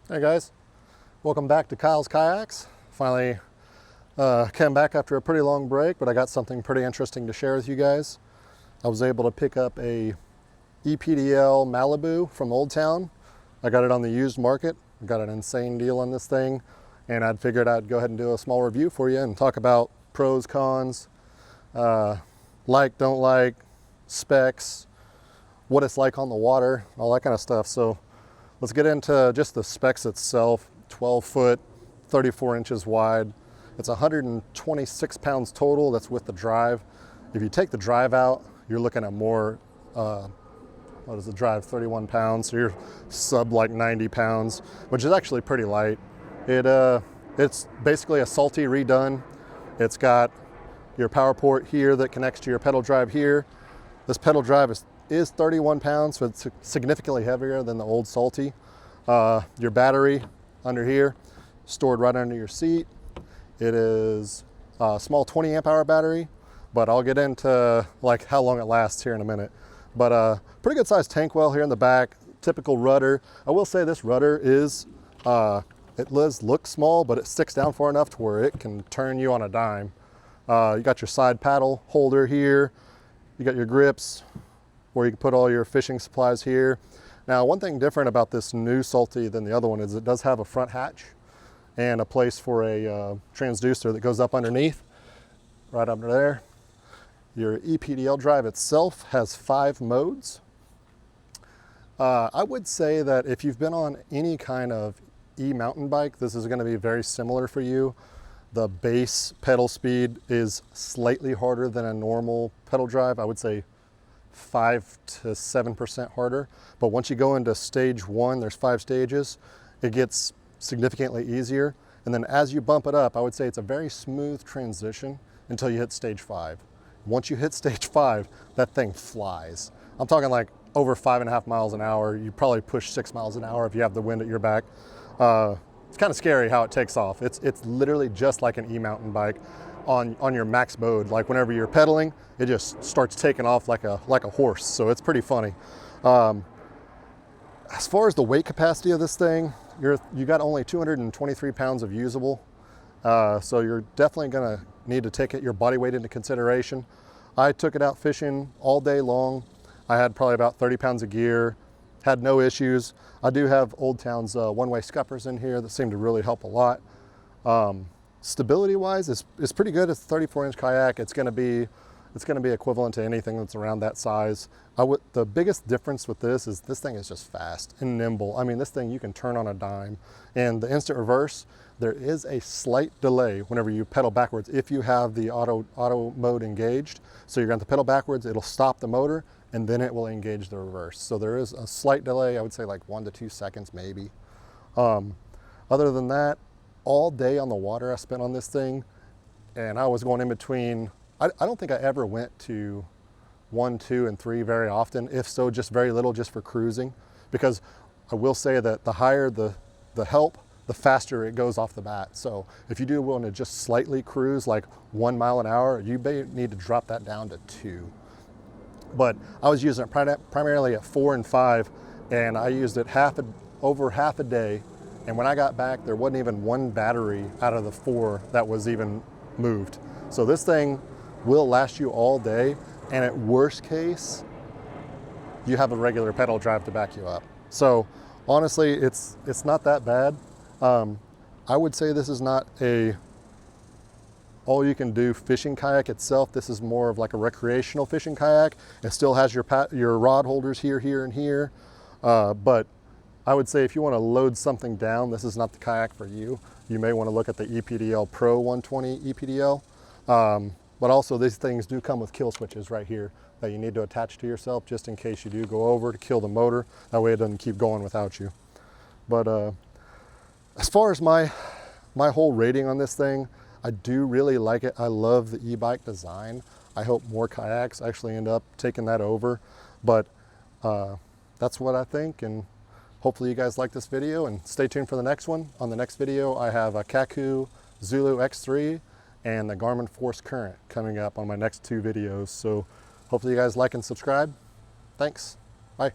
Hey guys, welcome back to Kyle's Kayaks. Finally came back after a pretty long break, but I got something pretty interesting to share with you guys. I was able to pick up a EPDL Malibu from Old Town. I got it on the used market. I got an insane deal on this thing, and I'd figured I'd go ahead and do a small review for you and talk about pros, cons, like, don't like, specs, what it's like on the water, all that kind of stuff. So let's get into just the specs itself. 12 foot, 34 inches wide. It's 126 pounds total. That's with the drive. If you take the drive out, you're looking at more, what is the drive, 31 pounds. So you're sub like 90 pounds, which is actually pretty light. It's basically a salty redone. It's got your power port here that connects to your pedal drive here. This pedal drive is 31 pounds, so it's significantly heavier than the old salty. Your battery under here, stored right under your seat. It is a small 20 amp hour battery, but I'll get into like how long it lasts here in a minute. But pretty good sized tank well here in the back, typical rudder. I will say this rudder is, it does look small, but it sticks down far enough to where it can turn you on a dime. You got your side paddle holder here. You got your grips where you can put all your fishing supplies here. Now, one thing different about this new Salty than the other one is it does have a front hatch and a place for a transducer that goes up underneath, right under there. Your EPDL drive itself has 5 modes. I would say that if you've been on any kind of e-mountain bike, this is going to be very similar for you. The base pedal speed is slightly harder than a normal pedal drive. I would say 5 to 7% harder. But once you go into stage 1, there's 5 stages, it gets significantly easier. And then as you bump it up, I would say it's a very smooth transition until you hit stage 5. Once you hit stage 5, that thing flies. I'm talking like over 5.5 miles an hour. You probably push 6 miles an hour if you have the wind at your back. It's kind of scary how it takes off. It's literally just like an e-mountain bike on your max mode. Like whenever you're pedaling, it just starts taking off like a horse. So it's pretty funny. As far as the weight capacity of this thing, you got only 223 pounds of usable. So you're definitely gonna need to take your body weight into consideration. I took it out fishing all day long. I had probably about 30 pounds of gear, had no issues. I do have Old Town's one-way scuppers in here that seem to really help a lot. Stability wise, it's pretty good. It's a 34-inch kayak. It's gonna be equivalent to anything that's around that size. The biggest difference with this is this thing is just fast and nimble. I mean, this thing you can turn on a dime. And the instant reverse, there is a slight delay whenever you pedal backwards if you have the auto mode engaged. So you're going to pedal backwards, it'll stop the motor, and then it will engage the reverse. So there is a slight delay. I would say like 1 to 2 seconds maybe. Other than that, all day on the water I spent on this thing, and I was going in between. I don't think I ever went to 1, 2, and 3 very often. If so, just very little, just for cruising. Because I will say that the higher the help, the faster it goes off the bat. So if you do want to just slightly cruise like 1 mile an hour, you may need to drop that down to 2. But I was using it primarily at 4 and 5, and I used it over half a day. And when I got back, there wasn't even one battery out of the 4 that was even moved. So this thing will last you all day, and at worst case, you have a regular pedal drive to back you up. So honestly, it's not that bad. I would say this is not a all-you-can-do fishing kayak itself. This is more of like a recreational fishing kayak. It still has your rod holders here, here, and here. But I would say if you want to load something down, this is not the kayak for you. You may want to look at the EPDL Pro 120 EPDL. But also these things do come with kill switches right here that you need to attach to yourself just in case you do go over to kill the motor. That way it doesn't keep going without you. But as far as my whole rating on this thing, I do really like it. I love the e-bike design. I hope more kayaks actually end up taking that over. But that's what I think, and hopefully you guys like this video, and stay tuned for the next one. On the next video, I have a Kaku Zulu X3 and the Garmin Force Current coming up on my next 2 videos. So hopefully you guys like and subscribe. Thanks. Bye.